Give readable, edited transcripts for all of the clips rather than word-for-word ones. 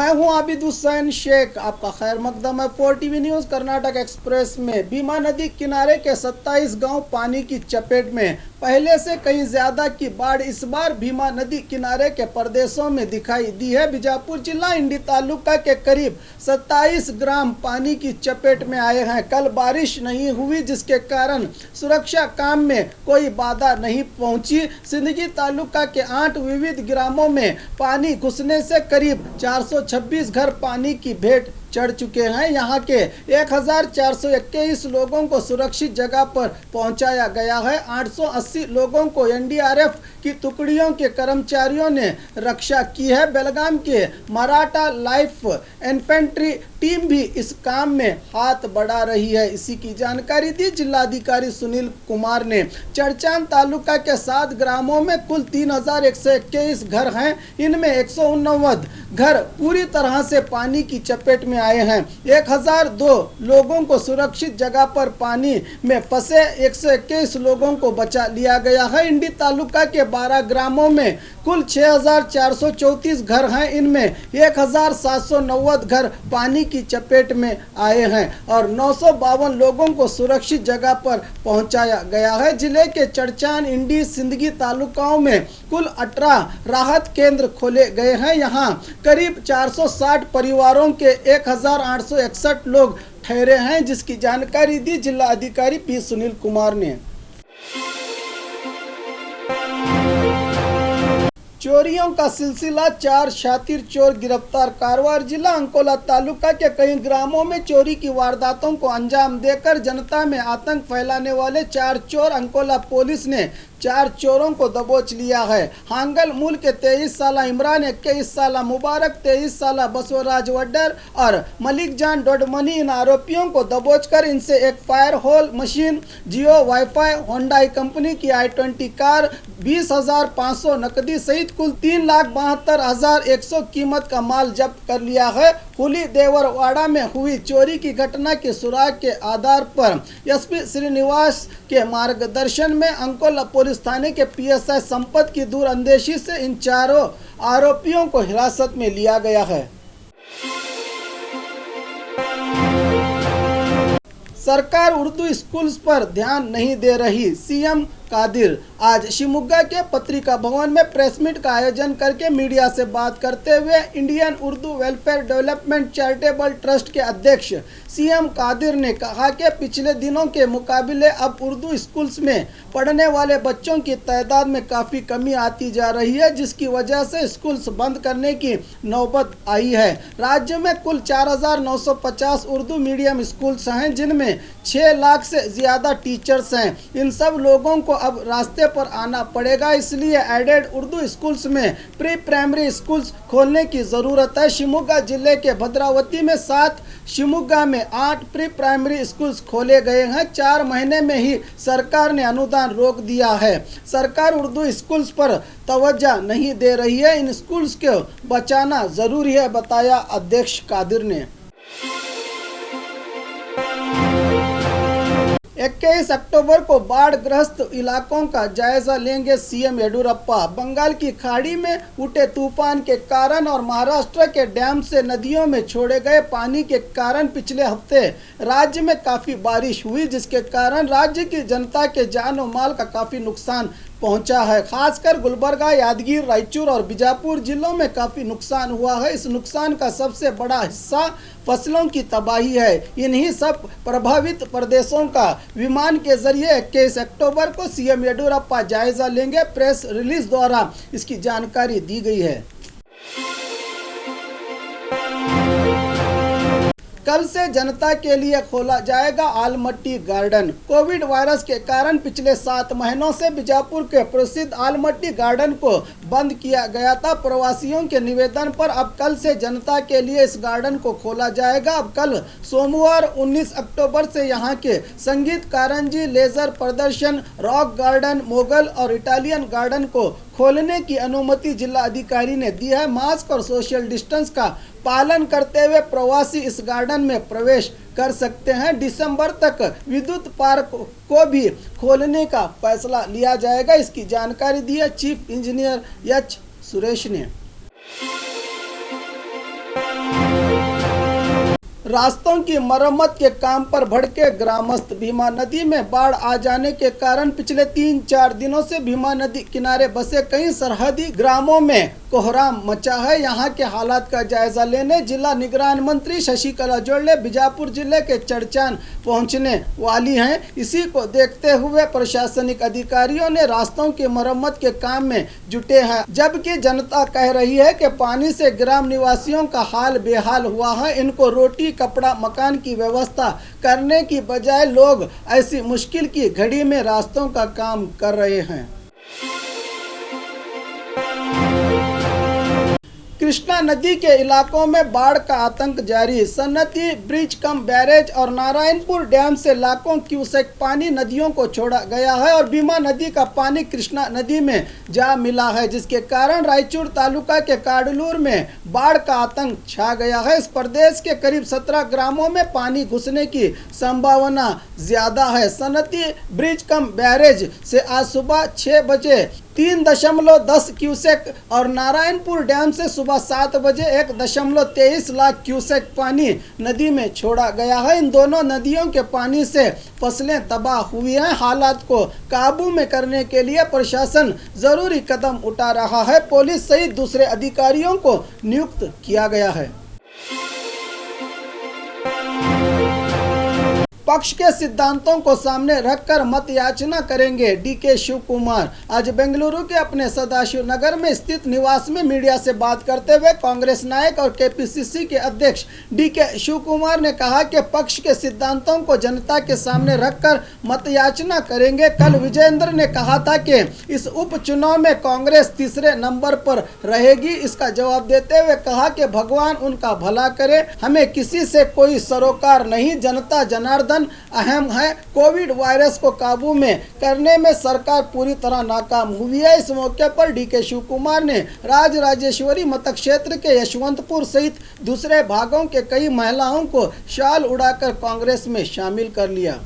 मैं हूं आबिद हुसैन शेख। आपका खैर मकदम है 4 TV न्यूज कर्नाटक एक्सप्रेस में। भीमा नदी किनारे के 27 गांव पानी की चपेट में। पहले से कहीं ज्यादा की बाढ़ इस बार भीमा नदी किनारे के प्रदेशों में दिखाई दी है। बीजापुर जिला इंडी तालुका के करीब 27 ग्राम पानी की चपेट में आए हैं। कल बारिश नहीं हुई जिसके कारण सुरक्षा काम में कोई बाधा नहीं पहुंची। सिंदगी तालुका के 8 विविध ग्रामों में पानी घुसने से करीब 426 घर पानी की भेंट चढ़ चुके हैं। यहाँ के 1421 लोगों को सुरक्षित जगह पर पहुंचाया गया है। 880 लोगों को एनडीआरएफ की टुकड़ियों के कर्मचारियों ने रक्षा की है। बेलगाम के मराठा लाइफ इन्फेंट्री टीम भी इस काम में हाथ बढ़ा रही है। इसी की जानकारी दी जिलाधिकारी सुनील कुमार ने। चरचान तालुका के 7 ग्रामों में कुल 3121 घर हैं। इनमें 189 घर पूरी तरह से पानी की चपेट में आए हैं। 1002 लोगों को सुरक्षित जगह पर पानी में फंसे 121 लोगों को बचा लिया गया है। इंडी तालुका के 12 ग्रामों में कुल 6434 घर हैं। इनमें 1790 घर पानी की चपेट में आए हैं और 952 लोगों को सुरक्षित जगह पर पहुंचाया गया है। जिले के चरचान, इंडी, सिंदगी तालुकाओं में कुल 18 राहत केंद्र खोले गए हैं। यहाँ करीब 460 परिवारों के 1861 लोग ठहरे हैं, जिसकी जानकारी दी जिला अधिकारी पी सुनील कुमार ने। चोरियों का सिलसिला, 4 शातिर चोर गिरफ्तार। कारवार जिला अंकोला तालुका के कई ग्रामों में चोरी की वारदातों को अंजाम देकर जनता में आतंक फैलाने वाले 4 चोर अंकोला पुलिस ने 4 चोरों को दबोच लिया है। हांगल मूल के 23 साल इमरान, 21 साल मुबारक, 23 साल बसवराज वड्डर और मलिक जान डोडमनी, इन आरोपियों को दबोचकर इनसे एक फायर होल मशीन, जियो वाईफाई, होंडाई कंपनी की i20 कार, 20,500 नकदी सहित कुल 3,72,100 कीमत का माल जब्त कर लिया है। हुली देवरवाड़ा में हुई चोरी की घटना के सुराग के आधार पर एसपी श्रीनिवास के मार्गदर्शन में अंकोला पुलिस थाने के पीएसआई संपत की दूरअंदेशी से इन 4 आरोपियों को हिरासत में लिया गया है। सरकार उर्दू स्कूल्स पर ध्यान नहीं दे रही, सीएम कादिर। आज शिवमोगा के पत्रिका भवन में प्रेस मीट का आयोजन करके मीडिया से बात करते हुए Indian Urdu welfare development charitable trust के अध्यक्ष सीएम कादिर ने कहा कि पिछले दिनों के मुकाबले अब उर्दू स्कूल्स में पढ़ने वाले बच्चों की तादाद में काफ़ी कमी आती जा रही है, जिसकी वजह से स्कूल्स बंद करने की नौबत आई है। राज्य में कुल 4,950 उर्दू मीडियम स्कूल्स हैं, जिनमें 6 लाख से ज़्यादा टीचर्स हैं। इन सब लोगों को अब रास्ते पर आना पड़ेगा, इसलिए एडेड उर्दू स्कूल्स में प्री प्राइमरी स्कूल्स खोलने की ज़रूरत है। शिवमोगा जिले के भद्रावती में 7, शिवमोगा में 8 प्री प्राइमरी स्कूल्स खोले गए हैं। 4 महीने में ही सरकार ने अनुदान रोक दिया है। सरकार उर्दू स्कूल्स पर तवज्जो नहीं दे रही है। इन स्कूल्स को बचाना ज़रूरी है, बताया अध्यक्ष कादिर ने। 21 अक्टूबर को बाढ़ ग्रस्त इलाकों का जायजा लेंगे सीएम येडियुरप्पा। बंगाल की खाड़ी में उठे तूफान के कारण और महाराष्ट्र के डैम से नदियों में छोड़े गए पानी के कारण पिछले हफ्ते राज्य में काफ़ी बारिश हुई, जिसके कारण राज्य की जनता के जान और माल का काफ़ी नुकसान पहुंचा है। खासकर गुलबर्गा, यादगीर, रायचूर और बीजापुर जिलों में काफ़ी नुकसान हुआ है। इस नुकसान का सबसे बड़ा हिस्सा फसलों की तबाही है। इन्हीं सब प्रभावित प्रदेशों का विमान के जरिए 21 अक्टूबर को सीएम येडियुरप्पा जायजा लेंगे। प्रेस रिलीज द्वारा इसकी जानकारी दी गई है। कल से जनता के लिए खोला जाएगा आलमट्टी गार्डन। कोविड वायरस के कारण पिछले 7 महीनों से बीजापुर के प्रसिद्ध आलमट्टी गार्डन को बंद किया गया था। प्रवासियों के निवेदन पर अब कल से जनता के लिए इस गार्डन को खोला जाएगा। अब कल सोमवार 19 अक्टूबर से यहाँ के संगीत, कारंजी, लेजर प्रदर्शन, रॉक गार्डन, मोगल और इटालियन गार्डन को खोलने की अनुमति जिला अधिकारी ने दी है। मास्क और सोशल डिस्टेंस का पालन करते हुए प्रवासी इस गार्डन में प्रवेश कर सकते हैं। दिसंबर तक विद्युत पार्क को भी खोलने का फैसला लिया जाएगा। इसकी जानकारी दी है चीफ इंजीनियर एच सुरेश ने। रास्तों की मरम्मत के काम पर भड़के ग्रामस्थ। भीमा नदी में बाढ़ आ जाने के कारण पिछले 3-4 दिनों से भीमा नदी किनारे बसे कई सरहदी ग्रामों में कोहराम मचा है। यहाँ के हालात का जायजा लेने जिला निगरान मंत्री शशिकला जोड़ले बीजापुर जिले के चड़चान पहुँचने वाली हैं। इसी को देखते हुए प्रशासनिक अधिकारियों ने रास्तों की मरम्मत के काम में जुटे हैं, जबकि जनता कह रही है कि पानी से ग्राम निवासियों का हाल बेहाल हुआ है। इनको रोटी कपड़ा मकान की व्यवस्था करने की बजाय लोग ऐसी मुश्किल की घड़ी में रास्तों का काम कर रहे हैं। कृष्णा नदी के इलाकों में बाढ़ का आतंक जारी। सन्नती ब्रिज कम बैरेज और नारायणपुर डैम से लाखों क्यूसेक पानी नदियों को छोड़ा गया है और भीमा नदी का पानी कृष्णा नदी में जा मिला है, जिसके कारण रायचूर तालुका के काडलूर में बाढ़ का आतंक छा गया है। इस प्रदेश के करीब 17 ग्रामों में पानी घुसने की संभावना ज्यादा है। सन्नती ब्रिज कम बैरेज से आज सुबह 6 बजे 3.10 क्यूसेक और नारायणपुर डैम से सुबह 7 बजे 1.23 लाख क्यूसेक पानी नदी में छोड़ा गया है। इन दोनों नदियों के पानी से फसलें तबाह हुई हैं। हालात को काबू में करने के लिए प्रशासन जरूरी कदम उठा रहा है। पुलिस सहित दूसरे अधिकारियों को नियुक्त किया गया है। पक्ष के सिद्धांतों को सामने रखकर मत याचना करेंगे डीके शिव कुमार। आज बेंगलुरु के अपने सदाशिव नगर में स्थित निवास में मीडिया से बात करते हुए कांग्रेस नायक और केपीसीसी के अध्यक्ष डीके शिव कुमार ने कहा कि पक्ष के सिद्धांतों को जनता के सामने रखकर मत याचना करेंगे। कल विजेंद्र ने कहा था कि इस उपचुनाव में कांग्रेस तीसरे नंबर पर रहेगी। इसका जवाब देते हुए कहा कि भगवान उनका भला करे, हमें किसी से कोई सरोकार नहीं, जनता जनार्दन अहम है। कोविड वायरस को काबू में करने में सरकार पूरी तरह नाकाम हुई है। इस मौके पर डीके शिव कुमार ने राजराजेश्वरी मतक्षेत्र के यशवंतपुर सहित दूसरे भागों के कई महिलाओं को शाल उड़ाकर कांग्रेस में शामिल कर लिया।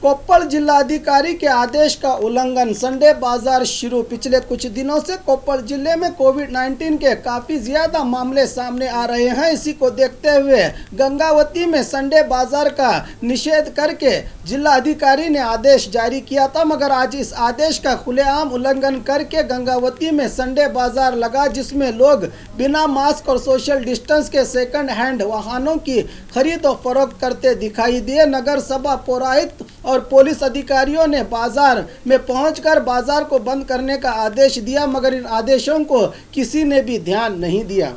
कोप्पल जिलाधिकारी के आदेश का उल्लंघन, संडे बाजार शुरू। पिछले कुछ दिनों से कोप्पल जिले में कोविड-19 के काफी ज्यादा मामले सामने आ रहे हैं। इसी को देखते हुए गंगावती में संडे बाजार का निषेध करके जिलाधिकारी ने आदेश जारी किया था, मगर आज इस आदेश का खुलेआम उल्लंघन करके गंगावती में संडे बाजार लगा, जिसमें लोग बिना मास्क और सोशल डिस्टेंस के सेकंड हैंड वाहनों की खरीद और फरोख्त करते दिखाई दिए। नगर सभा पौराहित और पुलिस अधिकारियों ने बाजार में पहुंचकर बाजार को बंद करने का आदेश दिया, मगर इन आदेशों को किसी ने भी ध्यान नहीं दिया।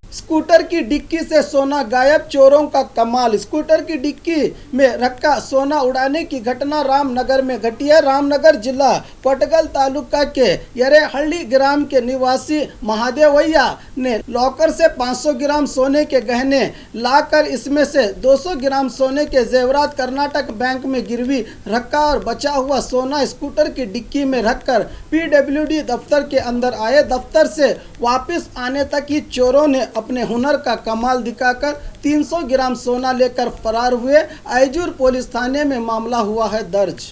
स्कूटर की डिक्की से सोना गायब, चोरों का कमाल। स्कूटर की डिक्की में रखा सोना उड़ाने की घटना रामनगर में घटी है। रामनगर जिला पटगल तालुका के यरेहल्ली ग्राम के निवासी महादेवैया ने लॉकर से 500 ग्राम सोने के गहने लाकर इसमें से 200 ग्राम सोने के जेवरात कर्नाटक बैंक में गिरवी रखा और बचा हुआ सोना स्कूटर की डिक्की में रखकर पीडब्ल्यूडी दफ्तर के अंदर आए। दफ्तर से वापस आने तक ही चोरों ने अपने हुनर का कमाल दिखाकर 300 ग्राम सोना लेकर फरार हुए। आइजूर पुलिस थाने में मामला हुआ है दर्ज।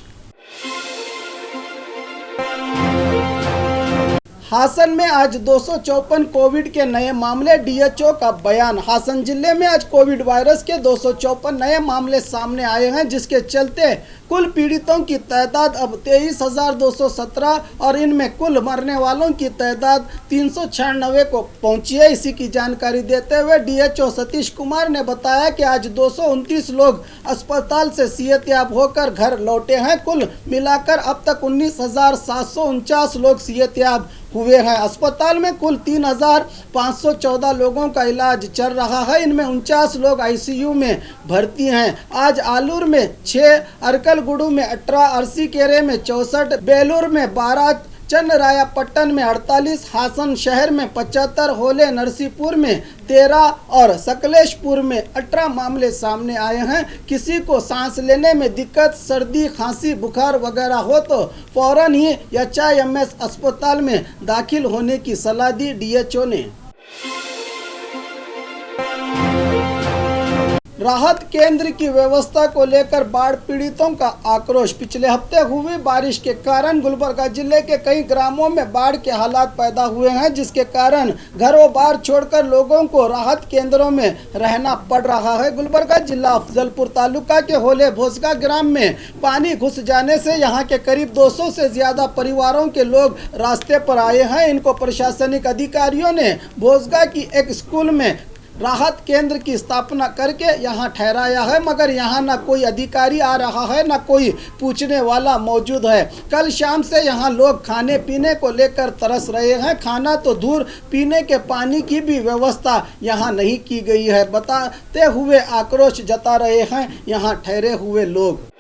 हासन में आज 254 कोविड के नए मामले, डीएचओ का बयान। हासन जिले में आज कोविड वायरस के 254 नए मामले सामने आए हैं, जिसके चलते कुल पीड़ितों की तादाद अब 23,217 और इनमें कुल मरने वालों की तादाद 396 को पहुंची है। इसी की जानकारी देते हुए डीएचओ सतीश कुमार ने बताया कि आज 229 लोग अस्पताल से सेहतयाब होकर घर लौटे हैं। कुल मिलाकर अब तक 19,749 लोग सेहतयाब हुए हैं। अस्पताल में कुल 3,514 लोगों का इलाज चल रहा है। इनमें 49 लोग आईसीयू में भर्ती हैं। आज आलूर में 6, अरकलगुडू में 18, अरसीकेरे में 64, बेलूर में 12, चन्नरायापट्टन में 48, हासन शहर में 75, होले नरसीपुर में 13 और सकलेशपुर में 18 मामले सामने आए हैं। किसी को सांस लेने में दिक्कत, सर्दी, खांसी, बुखार वगैरह हो तो फौरन ही एचआईएमएस अस्पताल में दाखिल होने की सलाह दी डीएचओ ने। राहत केंद्र की व्यवस्था को लेकर बाढ़ पीड़ितों का आक्रोश। पिछले हफ्ते हुई बारिश के कारण गुलबर्गा जिले के कई ग्रामों में बाढ़ के हालात पैदा हुए हैं, जिसके कारण घरों बार छोड़कर लोगों को राहत केंद्रों में रहना पड़ रहा है। गुलबर्गा जिला अफजलपुर तालुका के होले भोसगा ग्राम में पानी घुस जाने से यहाँ के करीब 200 से ज्यादा परिवारों के लोग रास्ते पर आए हैं। इनको प्रशासनिक अधिकारियों ने भोसगा की एक स्कूल में राहत केंद्र की स्थापना करके यहाँ ठहराया है, मगर यहाँ न कोई अधिकारी आ रहा है, न कोई पूछने वाला मौजूद है। कल शाम से यहाँ लोग खाने पीने को लेकर तरस रहे हैं। खाना तो दूर, पीने के पानी की भी व्यवस्था यहाँ नहीं की गई है, बताते हुए आक्रोश जता रहे हैं यहाँ ठहरे हुए लोग।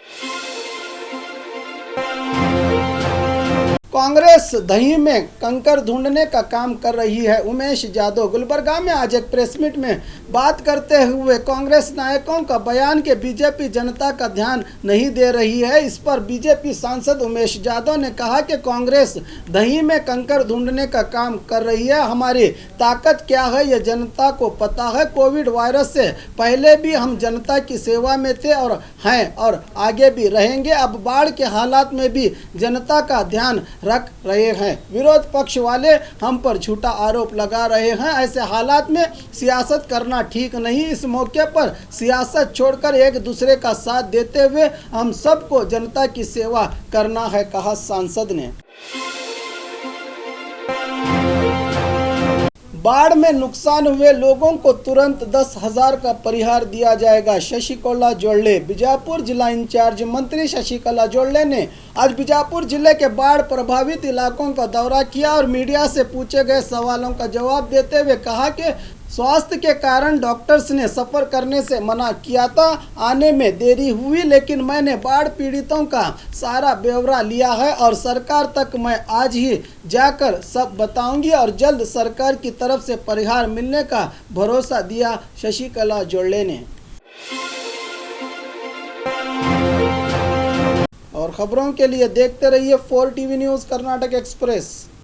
कांग्रेस दही में कंकर ढूंढने का काम कर रही है। उमेश यादव गुलबर्गा में आज एक प्रेस मीट में बात करते हुए कांग्रेस नायकों का बयान कि बीजेपी जनता का ध्यान नहीं दे रही है, इस पर बीजेपी सांसद उमेश यादव ने कहा कि कांग्रेस दही में कंकर ढूंढने का काम कर रही है। हमारी ताकत क्या है ये जनता को पता है। कोविड वायरस से पहले भी हम जनता की सेवा में थे और हैं और आगे भी रहेंगे। अब बाढ़ के हालात में भी जनता का ध्यान रख रहे हैं। विरोध पक्ष वाले हम पर झूठा आरोप लगा रहे हैं। ऐसे हालात में सियासत करना ठीक नहीं। इस मौके पर सियासत छोड़कर एक दूसरे का साथ देते हुए हम सबको जनता की सेवा करना है, कहा सांसद ने। बाढ़ में नुकसान हुए लोगों को तुरंत 10,000 का परिहार दिया जाएगा। शशिकला जोड़ले बीजापुर जिला इंचार्ज मंत्री शशिकला जोड़ले ने आज बीजापुर जिले के बाढ़ प्रभावित इलाकों का दौरा किया और मीडिया से पूछे गए सवालों का जवाब देते हुए कहा कि स्वास्थ्य के कारण डॉक्टर्स ने सफ़र करने से मना किया था। आने में देरी हुई, लेकिन मैंने बाढ़ पीड़ितों का सारा ब्यौरा लिया है और सरकार तक मैं आज ही जाकर सब बताऊंगी और जल्द सरकार की तरफ से परिहार मिलने का भरोसा दिया, शशिकला जोड़ले ने। और खबरों के लिए देखते रहिए 4 टीवी न्यूज़ कर्नाटक एक्सप्रेस।